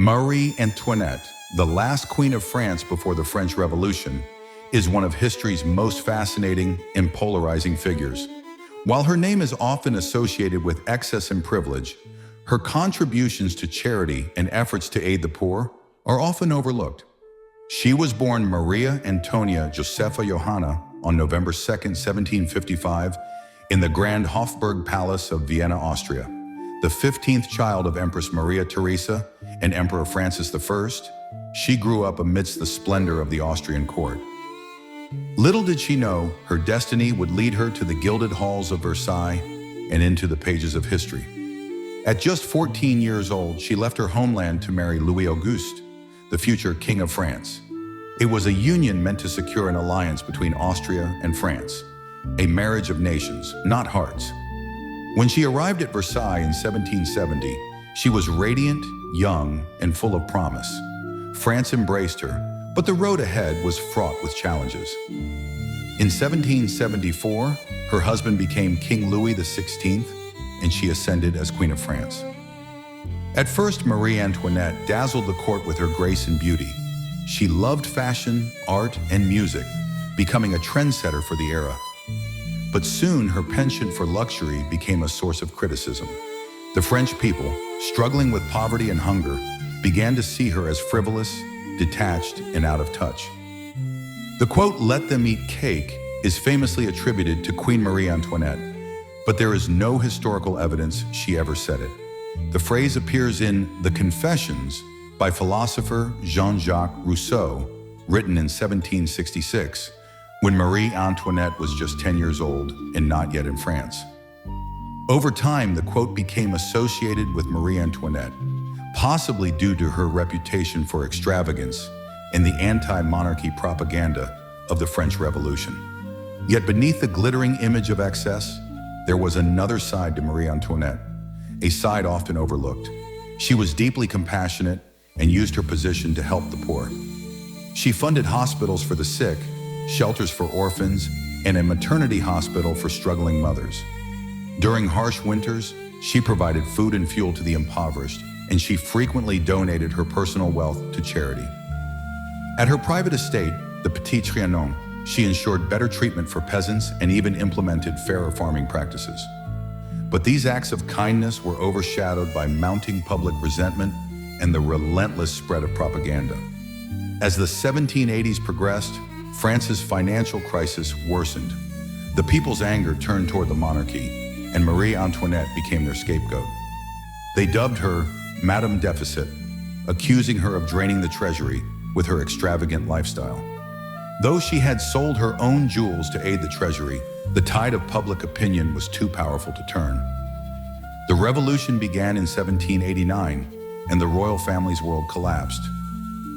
Marie Antoinette, the last queen of France before the French Revolution, is one of history's most fascinating and polarizing figures. While her name is often associated with excess and privilege, her contributions to charity and efforts to aid the poor are often overlooked. She was born Maria Antonia Josepha Johanna on November 2, 1755, in the Grand Hofburg Palace of Vienna, Austria. The 15th child of Empress Maria Theresa and Emperor Francis I, she grew up amidst the splendor of the Austrian court. Little did she know her destiny would lead her to the gilded halls of Versailles and into the pages of history. At just 14 years old, she left her homeland to marry Louis Auguste, the future King of France. It was a union meant to secure an alliance between Austria and France, a marriage of nations, not hearts. When she arrived at Versailles in 1770, she was radiant, young, and full of promise. France embraced her, but the road ahead was fraught with challenges. In 1774, her husband became King Louis XVI, and she ascended as Queen of France. At first, Marie Antoinette dazzled the court with her grace and beauty. She loved fashion, art, and music, becoming a trendsetter for the era. But soon, her penchant for luxury became a source of criticism. The French people, struggling with poverty and hunger, began to see her as frivolous, detached, and out of touch. The quote, "Let them eat cake," is famously attributed to Queen Marie Antoinette, but there is no historical evidence she ever said it. The phrase appears in The Confessions by philosopher Jean-Jacques Rousseau, written in 1766, when Marie Antoinette was just 10 years old and not yet in France. Over time, the quote became associated with Marie Antoinette, possibly due to her reputation for extravagance and the anti-monarchy propaganda of the French Revolution. Yet beneath the glittering image of excess, there was another side to Marie Antoinette, a side often overlooked. She was deeply compassionate and used her position to help the poor. She funded hospitals for the sick, shelters for orphans, and a maternity hospital for struggling mothers. During harsh winters, she provided food and fuel to the impoverished, and she frequently donated her personal wealth to charity. At her private estate, the Petit Trianon, she ensured better treatment for peasants and even implemented fairer farming practices. But these acts of kindness were overshadowed by mounting public resentment and the relentless spread of propaganda. As the 1780s progressed, France's financial crisis worsened. The people's anger turned toward the monarchy, and Marie Antoinette became their scapegoat. They dubbed her Madame Deficit, accusing her of draining the treasury with her extravagant lifestyle. Though she had sold her own jewels to aid the treasury, the tide of public opinion was too powerful to turn. The revolution began in 1789, and the royal family's world collapsed.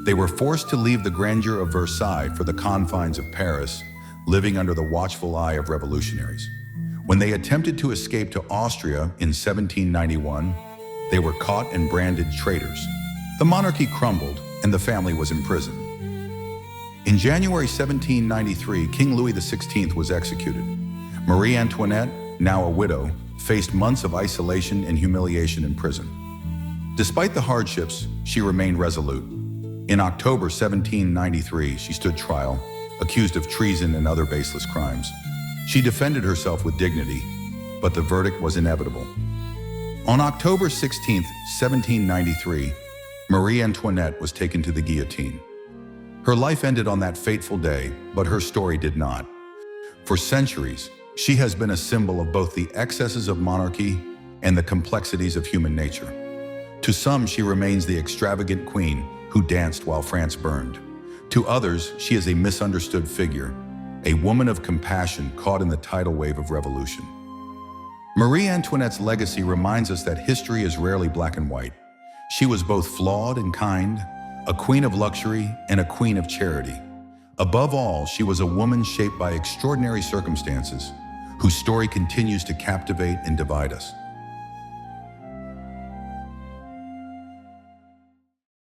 They were forced to leave the grandeur of Versailles for the confines of Paris, living under the watchful eye of revolutionaries. When they attempted to escape to Austria in 1791, they were caught and branded traitors. The monarchy crumbled, and the family was imprisoned. In January 1793, King Louis XVI was executed. Marie Antoinette, now a widow, faced months of isolation and humiliation in prison. Despite the hardships, she remained resolute. In October 1793, she stood trial, accused of treason and other baseless crimes. She defended herself with dignity, but the verdict was inevitable. On October 16, 1793, Marie Antoinette was taken to the guillotine. Her life ended on that fateful day, but her story did not. For centuries, she has been a symbol of both the excesses of monarchy and the complexities of human nature. To some, she remains the extravagant queen who danced while France burned. To others, she is a misunderstood figure, a woman of compassion caught in the tidal wave of revolution. Marie Antoinette's legacy reminds us that history is rarely black and white. She was both flawed and kind, a queen of luxury and a queen of charity. Above all, she was a woman shaped by extraordinary circumstances, whose story continues to captivate and divide us.